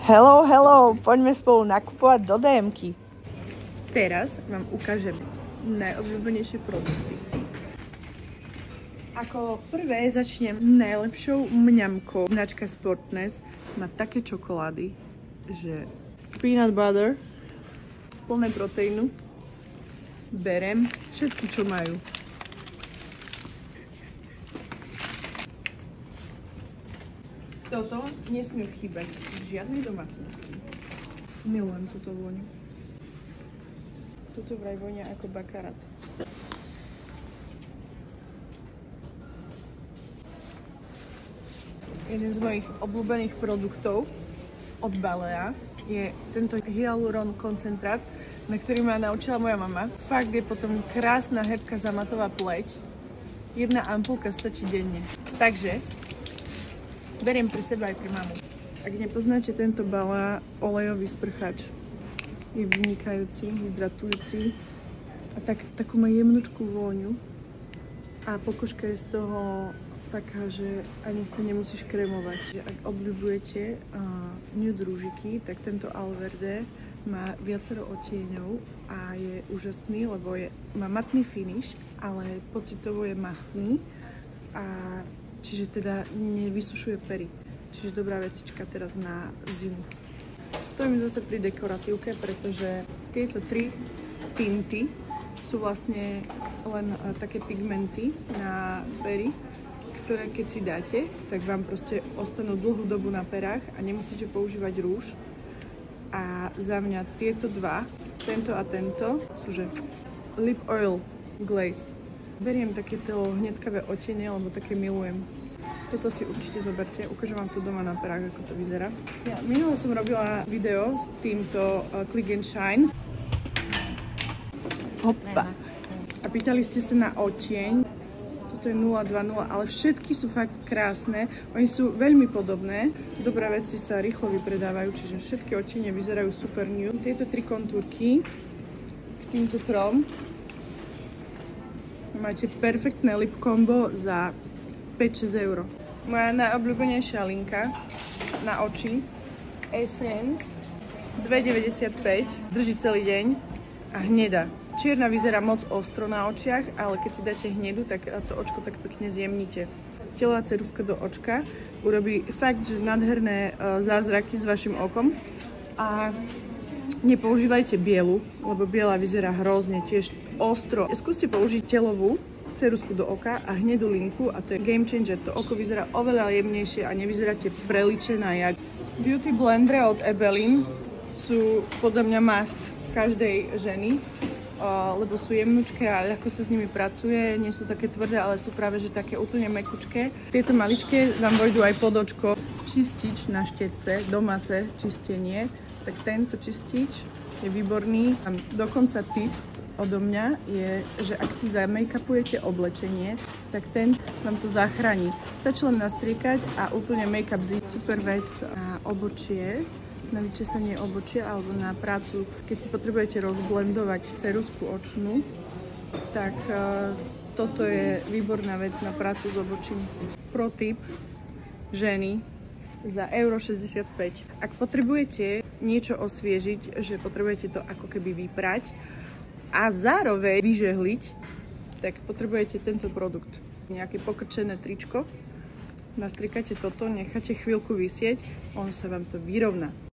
Hello, poďme spolu nakupovať do DM-ky. Teraz vám ukážem najobľúbenejšie produkty. Ako prvé začnem najlepšou mňamkou. Značka Sportness má také čokolády, že peanut butter, plné proteínu, berem všetky, čo majú. Toto nesmie chýbať v žiadnej domácnosti. Milujem túto vôňu. Toto vraj vonia ako bakarát. Jeden z mojich obľúbených produktov od Balea je tento hyaluron koncentrát, na ktorý ma naučila moja mama. Fakt je potom krásna, hebká, zamatová pleť. Jedna ampulka stačí denne. Takže beriem pri sebe aj pri mamu. Ak nepoznáte tento Balea olejový sprchač, je vynikajúci, hydratujúci a takú má jemnúčku vôňu a pokožka je z toho taká, že ani sa nemusíš kremovať. Ak obľúbujete nude rúžiky, tak tento Alverde má viacero odtieňov a je úžasný, lebo má matný finish, ale pocitovo je mastný a čiže teda nevysušuje pery. Čiže dobrá vecička teraz na zimu. Stojím zase pri dekoratívke, pretože tieto tri tinty sú vlastne len také pigmenty na pery, ktoré keď si dáte, tak vám proste ostanú dlhú dobu na perách a nemusíte používať rúž. A za mňa tieto dva, tento a tento, sú že Lip Oil Glaze. Beriem takéto hnedkavé odtiene, lebo také milujem. Toto si určite zoberte, ukážem vám to doma na perách, ako to vyzerá. Ja minule som robila video s týmto Click and Shine. Hoppa. A pýtali ste sa na odtieň. Toto je 020, ale všetky sú fakt krásne. Oni sú veľmi podobné. Dobré veci sa rýchlo vypredávajú, čiže všetky odtiene vyzerajú super nude. Tieto tri kontúrky k týmto trom. Máte perfektné lip combo za 5-6 eur. Moja najobľúbenejšia linka na oči Essence 2,95, drží celý deň a hnedá. Čierna vyzerá moc ostro na očiach, ale keď si dáte hnedu, tak to očko tak pekne zjemníte. Telová ceruzka do očka urobí fakt, že nádherné zázraky s vašim okom a nepoužívajte bielu, lebo biela vyzerá hrozne, tiež ostro. Skúste použiť telovú ceruzku do oka a hnedú linku a to je game changer. To oko vyzerá oveľa jemnejšie a nevyzeráte preličená jak. Beauty blendre od Ebelin sú podľa mňa must každej ženy, lebo sú jemnúčké a ľahko sa s nimi pracuje, nie sú také tvrdé, ale sú práve že také úplne mekučké. Tieto maličké vám vojdu aj pod očko. Čistič na štetce, domáce čistenie, tak tento čistič je výborný. A dokonca tip odo mňa je, že ak si zamake-upujete oblečenie, tak ten vám to zachráni. Stačí len nastriekať a úplne make-up zí. Super vec na obočie, na vyčesanie obočia alebo na prácu. Keď si potrebujete rozblendovať ceruzku očnú, tak toto je výborná vec na prácu s obočím. Pro tip ženy za €65. Ak potrebujete niečo osviežiť, že potrebujete to ako keby vyprať, a zároveň vyžehliť, tak potrebujete tento produkt. Nejaké pokrčené tričko, nastriekate toto, necháte chvíľku visieť, ono sa vám to vyrovná.